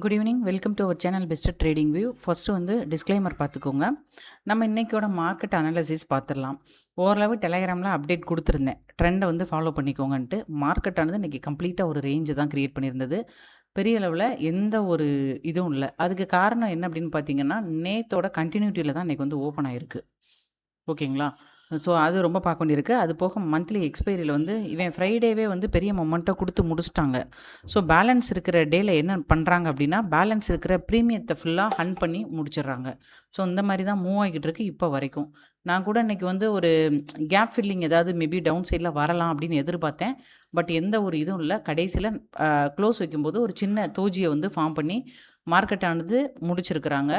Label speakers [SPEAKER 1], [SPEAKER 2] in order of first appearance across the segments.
[SPEAKER 1] Good evening. Welcome to our channel best trading view. First வந்து disclaimer பார்த்துக்கோங்க. நம்ம இன்றைக்கோட market analysis பார்த்துடலாம். ஓரளவு டெலகிராமில் அப்டேட் கொடுத்துருந்தேன், ட்ரெண்டை வந்து ஃபாலோ பண்ணிக்கோங்கன்ட்டு. மார்க்கெட்டானது இன்றைக்கி கம்ப்ளீட்டாக ஒரு ரேஞ்சு தான் க்ரியேட் பண்ணியிருந்தது. பெரிய அளவில் எந்த ஒரு இதுவும் இல்லை. அதுக்கு காரணம் என்ன அப்படின்னு பார்த்தீங்கன்னா, நேத்தோட கண்டினியூட்டியில் தான் இன்றைக்கி வந்து ஓப்பன் ஆகிருக்கு. ஓகேங்களா? ஸோ அது ரொம்ப பார்க்க வேண்டியிருக்கு. அது போக மந்த்லி எக்ஸ்பைரியில் வந்து இவன் ஃப்ரைடேவே வந்து பெரிய மொமெண்ட்டை கொடுத்து முடிச்சிட்டாங்க. ஸோ பேலன்ஸ் இருக்கிற டேயில் என்ன பண்ணுறாங்க அப்படின்னா, பேலன்ஸ் இருக்கிற ப்ரீமியத்தை ஃபுல்லாக ஹன் பண்ணி முடிச்சிடுறாங்க. ஸோ இந்த மாதிரி தான் மூவ் ஆகிக்கிட்டு இருக்கு இப்போ வரைக்கும். நான் கூட இன்றைக்கி வந்து ஒரு கேப் ஃபில்லிங் ஏதாவது மேபி டவுன் சைடில் வரலாம் அப்படின்னு எதிர்பார்த்தேன். பட் எந்த ஒரு இதுவும் இல்லை. கடைசியில் க்ளோஸ் வைக்கும்போது ஒரு சின்ன தோஜியை வந்து ஃபார்ம் பண்ணி மார்க்கெட்டானது முடிச்சிருக்கிறாங்க.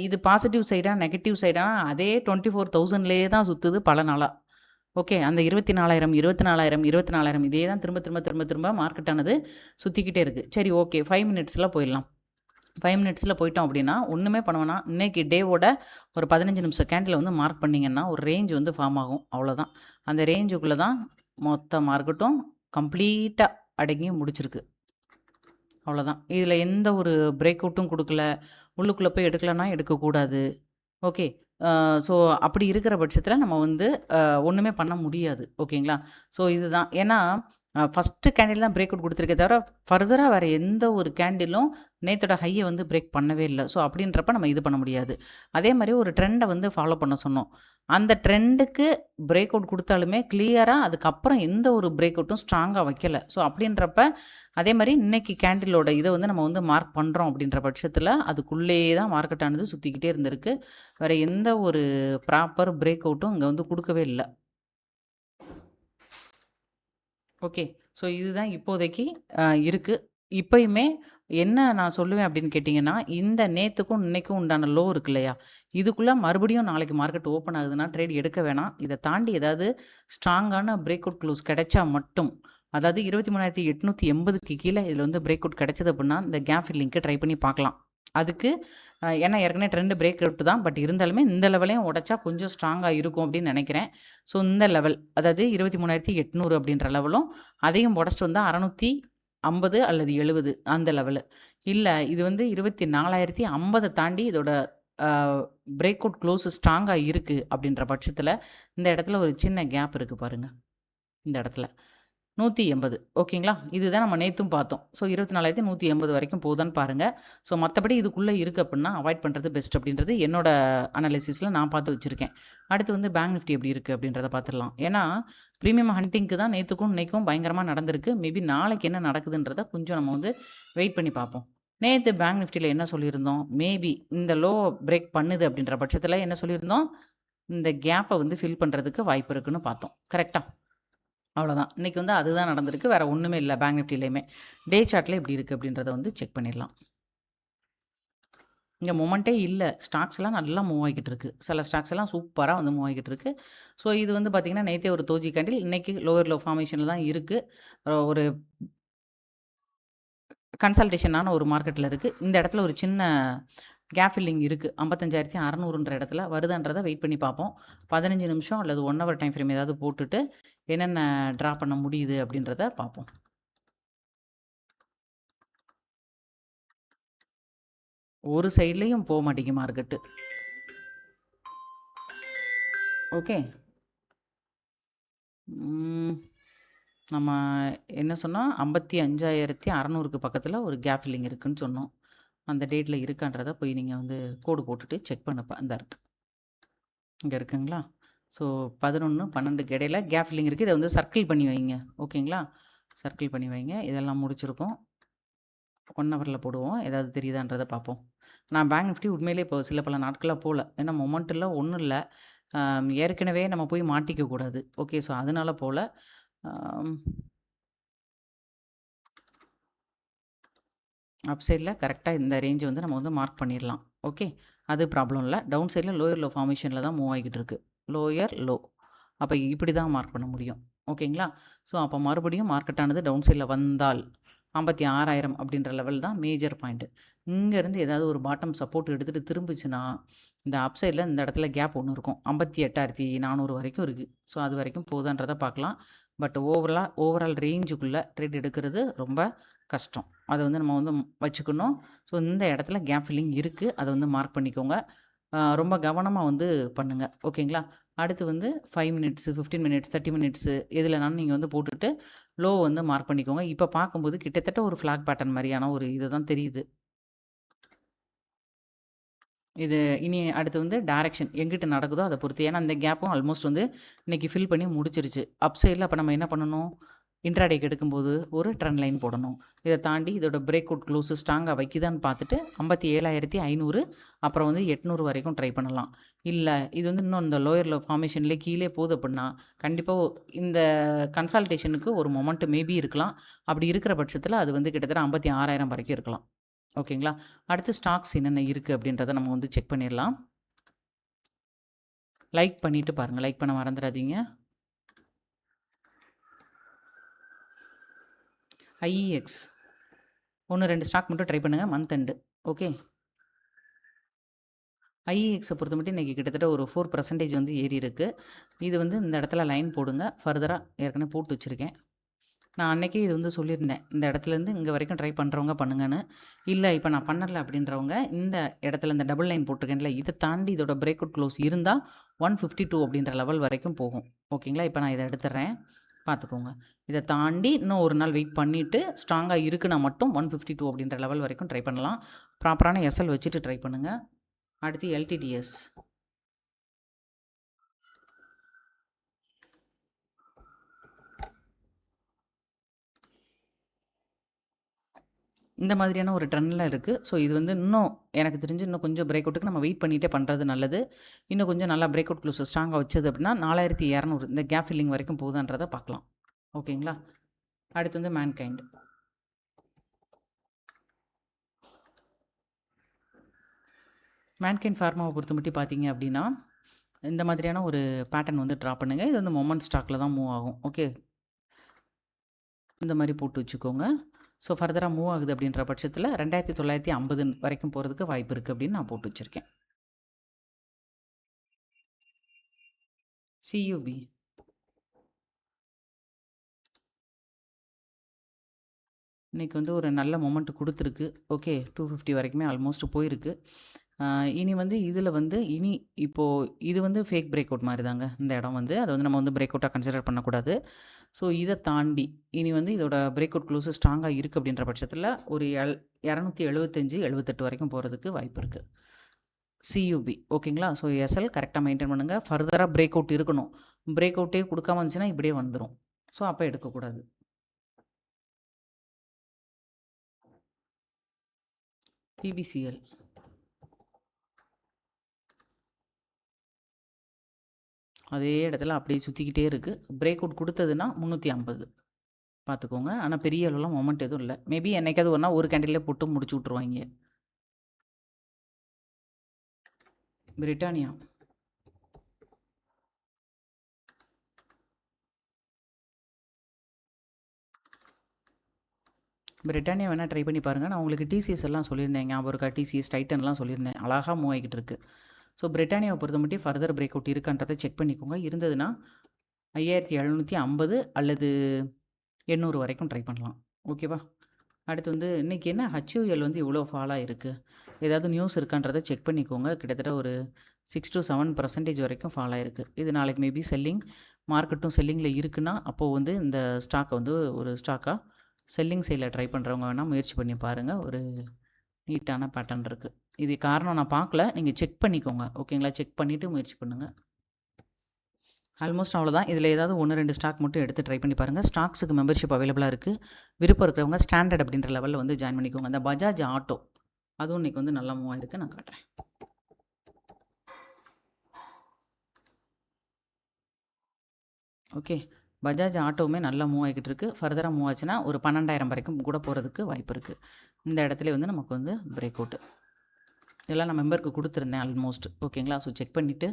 [SPEAKER 1] இது பாசிட்டிவ் சைடா நெகட்டிவ் சைடானா அதே 24,000லேயே தான் சுற்றுது பல நாளாக. ஓகே, அந்த 24,000 24,000 24,000 இதே தான் திரும்ப திரும்ப திரும்ப திரும்ப மார்க்கெட்டானது சுற்றிக்கிட்டே இருக்குது. சரி, ஓகே, 5 மினிட்ஸில் போயிடலாம். 5 மினிட்ஸில் போயிட்டோம் அப்படின்னா ஒன்றுமே பண்ணுவோன்னா, இன்றைக்கி டேவோட ஒரு 15 நிமிஷம் கேண்டில் வந்து மார்க் பண்ணிங்கன்னா ஒரு ரேஞ்ச் வந்து ஃபார்ம் ஆகும். அவ்வளோதான். அந்த ரேஞ்சுக்குள்ளே தான் மொத்த மார்க்கெட்டும் கம்ப்ளீட்டாக அடங்கி முடிச்சிருக்கு. அவ்வளோதான். இதில் எந்த ஒரு பிரேக் அவுட்டும் கொடுக்கல. உள்ளுக்குள்ளே போய் எடுக்கலன்னா எடுக்கக்கூடாது. ஓகே. ஸோ அப்படி இருக்கிற பட்சத்தில் நம்ம வந்து ஒன்றுமே பண்ண முடியாது. ஓகேங்களா? ஸோ இதுதான். ஏன்னா ஃபஸ்ட்டு கேண்டில் தான் பிரேக் அவுட் கொடுத்துருக்கே தவிர ஃபர்தராக வேறு எந்த ஒரு கேண்டிலும் நேத்தோட ஹையை வந்து பிரேக் பண்ணவே இல்லை. ஸோ அப்படின்றப்ப நம்ம இது பண்ண முடியாது. அதே மாதிரி ஒரு ட்ரெண்டை வந்து ஃபாலோ பண்ண சொன்னோம். அந்த ட்ரெண்டுக்கு பிரேக் அவுட் கொடுத்தாலுமே கிளியராக அதுக்கப்புறம் எந்த ஒரு பிரேக் அவுட்டும் ஸ்ட்ராங்காக வைக்கலை. ஸோ அப்படின்றப்ப அதே மாதிரி இன்றைக்கி கேண்டிலோட இதை வந்து நம்ம வந்து மார்க் பண்ணுறோம் அப்படின்ற பட்சத்தில் அதுக்குள்ளேயே தான் மார்க்கெட்டானது சுற்றிக்கிட்டே இருந்திருக்கு. வேறு எந்த ஒரு ப்ராப்பர் பிரேக் அவுட்டும் இங்கே வந்து கொடுக்கவே இல்லை. ஓகே. ஸோ இதுதான் இப்போதைக்கு இருக்குது. இப்பயுமே என்ன நான் சொல்லுவேன் அப்படின்னு கேட்டிங்கன்னா, இந்த நேத்துக்கும் இன்னைக்கும் உண்டான லோ இருக்கு இல்லையா? இதுக்குள்ளே மறுபடியும் நாளைக்கு மார்க்கெட் ஓப்பன் ஆகுதுன்னா ட்ரேட் எடுக்க வேணாம். இதை தாண்டி ஏதாவது ஸ்ட்ராங்கான பிரேக் அவுட் க்ளோஸ் கிடைச்சா மட்டும், அதாவது 23,880க்கு கீழே இதில் வந்து பிரேக் அவுட் கிடைச்சது அப்படின்னா இந்த கேப் ஃபில்லிங்க்கு ட்ரை பண்ணி பார்க்கலாம். அதுக்கு ஏன்னா ஏற்கனவே ட்ரெண்டு பிரேக் அவுட் தான். பட் இருந்தாலுமே இந்த லெவலையும் உடைச்சா கொஞ்சம் ஸ்ட்ராங்காக இருக்கும் அப்படின்னு நினைக்கிறேன். ஸோ இந்த லெவல், அதாவது 23,800 அப்படின்ற லெவலும் அதையும் உடச்சிட்டு வந்தால் 650 அல்லது 70 அந்த லெவலு. இல்லை இது வந்து 24,050 தாண்டி இதோட பிரேக் அவுட் க்ளோஸ் ஸ்ட்ராங்காக இருக்குது அப்படின்ற பட்சத்தில் இந்த இடத்துல ஒரு சின்ன கேப் இருக்குது பாருங்கள். இந்த இடத்துல 180. ஓகேங்களா? இதுதான் நம்ம நேற்றும் பார்த்தோம். ஸோ 24,180 வரைக்கும் போகுதான்னு பாருங்கள். ஸோ மற்றபடி இதுக்குள்ளே இருக்குது அப்படின்னா அவாய்ட் பண்ணுறது பெஸ்ட் அப்படின்றது என்னோட அனாலிசிஸில் நான் பார்த்து வச்சுருக்கேன். அடுத்து வந்து பேங்க் நிஃப்டி எப்படி இருக்குது அப்படின்றத பார்த்துடலாம். ஏன்னா ப்ரீமியம் ஹண்டிங்க்கு தான் நேற்றுக்கும் இன்றைக்கும் பயங்கரமாக நடந்திருக்கு. மேபி நாளைக்கு என்ன நடக்குதுன்றதை கொஞ்சம் நம்ம வந்து வெயிட் பண்ணி பார்ப்போம். நேற்று பேங்க் நிஃப்டியில் என்ன சொல்லியிருந்தோம்? மேபி இந்த லோ பிரேக் பண்ணுது அப்படின்ற பட்சத்தில் என்ன சொல்லியிருந்தோம்? இந்த கேப்பை வந்து ஃபில் பண்ணுறதுக்கு வாய்ப்பு இருக்குன்னு பார்த்தோம். கரெக்டாக? அவ்வளோதான். இன்றைக்கி வந்து அதுதான் நடந்திருக்கு. வேறு ஒன்றுமே இல்லை பேங்க் நிஃப்டிலையுமே. டே சார்ட்டில் எப்படி இருக்குது அப்படின்றத வந்து செக் பண்ணிடலாம். இங்கே மொமெண்ட்டே இல்லை. ஸ்டாக்ஸ்லாம் நல்லா மூவ் ஆகிக்கிட்டு இருக்குது. சில ஸ்டாக்ஸ் எல்லாம் சூப்பராக வந்து மூவ் ஆகிக்கிட்டு இருக்குது. ஸோ இது வந்து பார்த்திங்கன்னா நேற்றே ஒரு தோஜி கேண்டில், இன்றைக்கி லோவர் லோ ஃபார்மேஷனில் தான் இருக்குது. ஒரு கன்சல்டேஷனான ஒரு மார்க்கெட்டில் இருக்குது. இந்த இடத்துல ஒரு சின்ன கேப் ஃபில்லிங் இருக்குது. 55,600ன்ற இடத்துல வருதான்றதை வெயிட் பண்ணி பார்ப்போம். 15 நிமிஷம் அல்லது 1 ஹவர் டைம் ஃப்ரேம் ஏதாவது போட்டுட்டு என்னென்ன ட்ரா பண்ண முடியுது அப்படின்றத பார்ப்போம். ஒரு சைட்லேயும் போக மாட்டேங்குது மார்க்கெட்டு. ஓகே. நம்ம என்ன சொன்னால் 55,600க்கு பக்கத்தில் ஒரு கேப் ஃபில்லிங் இருக்குதுன்னு சொன்னோம். அந்த டேட்டில் இருக்கான்றதை போய் நீங்கள் வந்து கோடு போட்டுட்டு செக் பண்ணப்போ அந்த இருக்குது. இங்கே இருக்குங்களா? ஸோ 11, 12க்கு இடையில கேப் ஃபில்லிங் இருக்குது. இதை வந்து சர்க்கிள் பண்ணி வைங்க. ஓகேங்களா? சர்க்கிள் பண்ணி வைங்க. இதெல்லாம் முடிச்சிருக்கோம். 1 ஹவரில் போடுவோம். ஏதாவது தெரியுதான்றதை பார்ப்போம். நான் பேங்க் நிஃப்டி உண்மையிலே இப்போ சில பல நாட்களாக போகல. ஏன்னா மொமெண்ட் இல்லை, ஒன்றும் இல்லை. ஏற்கனவே நம்ம போய் மாட்டிக்கக்கூடாது. ஓகே. ஸோ அதனால் போகல. அப் சைடில் கரெக்டாக இந்த ரேஞ்சை வந்து நம்ம வந்து மார்க் பண்ணிடலாம். ஓகே. அது ப்ராப்ளம் இல்லை. டவுன் சைடில் லோயர் லோ ஃபார்மேஷனில் தான் மூவ் ஆகிக்கிட்டு இருக்குது. Lower low. அப்போ இப்படி தான் மார்க் பண்ண முடியும். ஓகேங்களா? ஸோ அப்போ மறுபடியும் மார்க்கெட்டானது டவுன் சைடில் வந்தால் 56,000 அப்படின்ற லெவல் தான் மேஜர் பாயிண்ட்டு. இங்கேருந்து ஏதாவது ஒரு பாட்டம் சப்போர்ட் எடுத்துகிட்டு திரும்பிச்சுன்னா இந்த அப்சைடில் இந்த இடத்துல கேப் ஒன்று இருக்கும். 58,400 வரைக்கும் இருக்குது. ஸோ அது வரைக்கும் போகுதான்றதை பார்க்கலாம். பட் ஓவரால் ரேஞ்சுக்குள்ளே ட்ரேட் எடுக்கிறது ரொம்ப கஷ்டம். அதை வந்து நம்ம வந்து வச்சுக்கணும். ஸோ இந்த இடத்துல கேப் ஃபில்லிங் இருக்குது. அதை வந்து மார்க் பண்ணிக்கோங்க. ரொம்ப கவனமாக வந்து பண்ணுங்கள். ஓகேங்களா? அடுத்து வந்து 5 மினிட்ஸு 15 மினிட்ஸ் 30 மினிட்ஸு எதுலனாலும் நீங்கள் வந்து போட்டுட்டு லோ வந்து மார்க் பண்ணிக்கோங்க. இப்போ பார்க்கும்போது கிட்டத்தட்ட ஒரு ஃப்ளாக் பேட்டர்ன் மாதிரியான ஒரு இது தான் தெரியுது. இது இனி அடுத்து வந்து டைரக்ஷன் எங்கிட்ட நடக்குதோ அதை பொறுத்து. ஏன்னா இந்த கேப்பும் ஆல்மோஸ்ட் வந்து இன்றைக்கி ஃபில் பண்ணி முடிச்சிருச்சு. அப் சைடில் அப்போ நம்ம என்ன பண்ணணும், இன்ட்ராடேக்கு எடுக்கும்போது ஒரு ட்ரெண்ட் லைன் போடணும். இதை தாண்டி இதோட பிரேக் அவுட் க்ளோஸு ஸ்ட்ராங்காக வைக்குதான்னு பார்த்துட்டு 57,500 அப்புறம் வந்து 800 வரைக்கும் ட்ரை பண்ணலாம். இல்லை இது வந்து இன்னும் இந்த லோயர் ஃபார்மேஷன்லேயே கீழே போகுது அப்படின்னா கண்டிப்பாக இந்த கன்சல்டேஷனுக்கு ஒரு மொமெண்ட் மேபி இருக்கலாம். அப்படி இருக்கிற பட்சத்தில் அது வந்து கிட்டத்தட்ட 56,000 வரைக்கும் இருக்கலாம். ஓகேங்களா? அடுத்து ஸ்டாக்ஸ் என்னென்ன இருக்குது அப்படின்றத நம்ம வந்து செக் பண்ணிடலாம். லைக் பண்ணிவிட்டு பாருங்கள், லைக் பண்ண மறந்துடாதீங்க. ஐஇஎக்ஸ் 1-2 ஸ்டாக் மட்டும் ட்ரை பண்ணுங்கள் மந்த் எண்டு. ஓகே, ஐஇஎக்ஸை பொறுத்த மட்டும் இன்றைக்கி கிட்டத்தட்ட ஒரு 4% வந்து ஏறி இருக்குது. இது வந்து இந்த இடத்துல லைன் போடுங்க. ஃபர்தராக ஏற்கனவே போட்டு வச்சுருக்கேன். நான் அன்றைக்கே இது வந்து சொல்லியிருந்தேன், இந்த இடத்துலேருந்து இங்கே வரைக்கும் ட்ரை பண்ணுறவங்க பண்ணுங்கன்னு. இல்லை இப்போ நான் பண்ணலை அப்படின்றவங்க இந்த இடத்துல இந்த டபுள் லைன் போட்டிருக்கேன்ல, இதை தாண்டி இதோட பிரேக் அவுட் க்ளோஸ் இருந்தால் 152 அப்படின்ற லெவல் வரைக்கும் போகும். ஓகேங்களா? இப்போ நான் இதை எடுத்துடுறேன், பார்த்துக்கோங்க. இதை தாண்டி இன்னும் ஒரு நாள் வெயிட் பண்ணிவிட்டு ஸ்ட்ராங்காக இருக்குன்னா மட்டும் 152 அப்படின்ற லெவல் வரைக்கும் ட்ரை பண்ணலாம். ப்ராப்பரான எஸ்எல் வச்சுட்டு ட்ரை பண்ணுங்கள். அடுத்து எல்டிடிஎஸ். இந்த மாதிரியான ஒரு ட்ரெண்டில் இருக்குது. ஸோ இது வந்து இன்னும் எனக்கு தெரிஞ்சு இன்னும் கொஞ்சம் பிரேக் அவுட்டுக்கு நம்ம வெயிட் பண்ணிகிட்டே பண்ணுறது நல்லது. இன்னும் கொஞ்சம் நல்லா பிரேக் அவுட் க்ளோஸ் ஸ்ட்ராங்காக வச்சது அப்படின்னா 4,200 இந்த கேப் ஃபில்லிங் வரைக்கும் போகுதான்றதை பார்க்கலாம். ஓகேங்களா? அடுத்து வந்து மேன்கைண்ட். மேன்கைண்ட் ஃபார்மாவை பொறுத்த மட்டும் பார்த்தீங்க அப்படின்னா இந்த மாதிரியான ஒரு பேட்டர்ன் வந்து ட்ரா பண்ணுங்கள். இது வந்து மொமெண்ட் ஸ்டாக்கில் தான் மூவ் ஆகும். ஓகே, இந்த மாதிரி போட்டு வச்சுக்கோங்க. ஸோ ஃபர்தராக மூவ் ஆகுது அப்படின்ற பட்சத்தில் 2,950 வரைக்கும் போகிறதுக்கு வாய்ப்பு இருக்குது அப்படின்னு நான் போட்டு வச்சுருக்கேன். சியூபி இன்றைக்கி வந்து ஒரு நல்ல மொமெண்ட் கொடுத்துருக்கு. ஓகே, 250 வரைக்குமே ஆல்மோஸ்ட் போயிருக்கு. இனி வந்து இதில் வந்து இப்போது இது வந்து ஃபேக் பிரேக் அவுட் மாதிரி தாங்க. இந்த இடம் வந்து அதை வந்து நம்ம வந்து பிரேக் அவுட்டாக கன்சிடர் பண்ணக்கூடாது. ஸோ இதை தாண்டி இனி வந்து இதோட பிரேக் அவுட் க்ளோஸு ஸ்ட்ராங்காக இருக்குது அப்படின்ற பட்சத்தில் ஒரு 275 78 வரைக்கும் போகிறதுக்கு வாய்ப்பு இருக்குது. சியூபி ஓகேங்களா? ஸோ எஸ்எல் கரெக்டாக மெயின்டைன் பண்ணுங்கள். ஃபர்தராக பிரேக் அவுட் இருக்கணும். பிரேக் அவுட்டே கொடுக்காம இருந்துச்சுன்னா இப்படியே வந்துடும். ஸோ அப்போ எடுக்கக்கூடாது. பிபிசிஎல் அதே இடத்துல அப்படியே சுற்றிக்கிட்டே இருக்குது. பிரேக் அவுட் கொடுத்ததுன்னா 350 பார்த்துக்கோங்க. ஆனால் பெரிய அளவுலாம் மொமெண்ட் எதுவும் இல்லை. மேபி என்னைக்காவது ஒன்றா ஒரு கேண்டிலே போட்டு முடிச்சு விட்ருவாங்க. பிரிட்டானியா பிரிட்டானியா வேணால் ட்ரை பண்ணி பாருங்கள். நான் உங்களுக்கு டிசிஎஸ் எல்லாம் சொல்லியிருந்தேன், ஞாபகம் இருக்கா? டிசிஎஸ் டைட்டன்லாம் சொல்லியிருந்தேன். அழகாக மூவ் ஆகிக்கிட்டு இருக்குது. ஸோ பிரிட்டானியாவை பொறுத்த மட்டும் ஃபர்தர் பிரேக் அவுட் இருக்கான்றதை செக் பண்ணிக்கோங்க. இருந்ததுன்னா 5,750 அல்லது 800 வரைக்கும் ட்ரை பண்ணலாம். ஓகேவா? அடுத்து வந்து இன்றைக்கி என்ன ஹச்யூஎல் வந்து இவ்வளோ ஃபாலாக இருக்குது, ஏதாவது நியூஸ் இருக்கான்றதை செக் பண்ணிக்கோங்க. கிட்டத்தட்ட ஒரு 6 to 7% வரைக்கும் ஃபால் ஆகிருக்கு. இது நாளைக்கு மேபி மார்க்கெட்டும் செல்லிங்கில் இருக்குன்னா அப்போது வந்து இந்த ஸ்டாக்கை வந்து ஒரு ஸ்டாக்காக செல்லிங் சைடில் ட்ரை பண்ணுறவங்க வேணால் முயற்சி பண்ணி பாருங்கள். ஒரு நீட்டான பேட்டர்ன் இருக்குது. இது காரணம் நான் பார்க்கல, நீங்கள் செக் பண்ணிக்கோங்க. ஓகேங்களா? செக் பண்ணிவிட்டு முயற்சி பண்ணுங்கள். ஆல்மோஸ்ட் அவ்வளோதான். இதில் ஏதாவது 1-2 ஸ்டாக் மட்டும் எடுத்து ட்ரை பண்ணி பாருங்கள். ஸ்டாக்ஸுக்கு மெம்பர்ஷிப் அவைலபிளாக இருக்குது. விருப்பம் இருக்கிறவங்க ஸ்டாண்டர்ட் அப்படின்ற லெவலில் வந்து ஜாயின் பண்ணிக்கோங்க. அந்த பஜாஜ் ஆட்டோ அதுவும் இன்றைக்கி வந்து நல்லா மூவ் ஆகிருக்கு. நான் காட்டுறேன். ஓகே, பஜாஜ் ஆட்டோவுமே நல்லா மூவ் ஆகிக்கிட்டு இருக்குது. ஃபர்தராக மூவ் ஆச்சுன்னா ஒரு 12,000 வரைக்கும் கூட போகிறதுக்கு வாய்ப்பு இருக்குது. இந்த இடத்துல வந்து நமக்கு வந்து பிரேக் அவுட்டு இதெல்லாம் நான் மெம்பருக்கு கொடுத்துருந்தேன் ஆல்மோஸ்ட். ஓகேங்களா? ஸோ செக் பண்ணிவிட்டு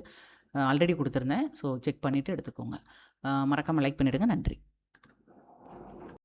[SPEAKER 1] ஆல்ரெடி கொடுத்துருந்தேன். ஸோ செக் பண்ணிவிட்டு எடுத்துக்கோங்க. மறக்காமல் லைக் பண்ணிவிடுங்க. நன்றி.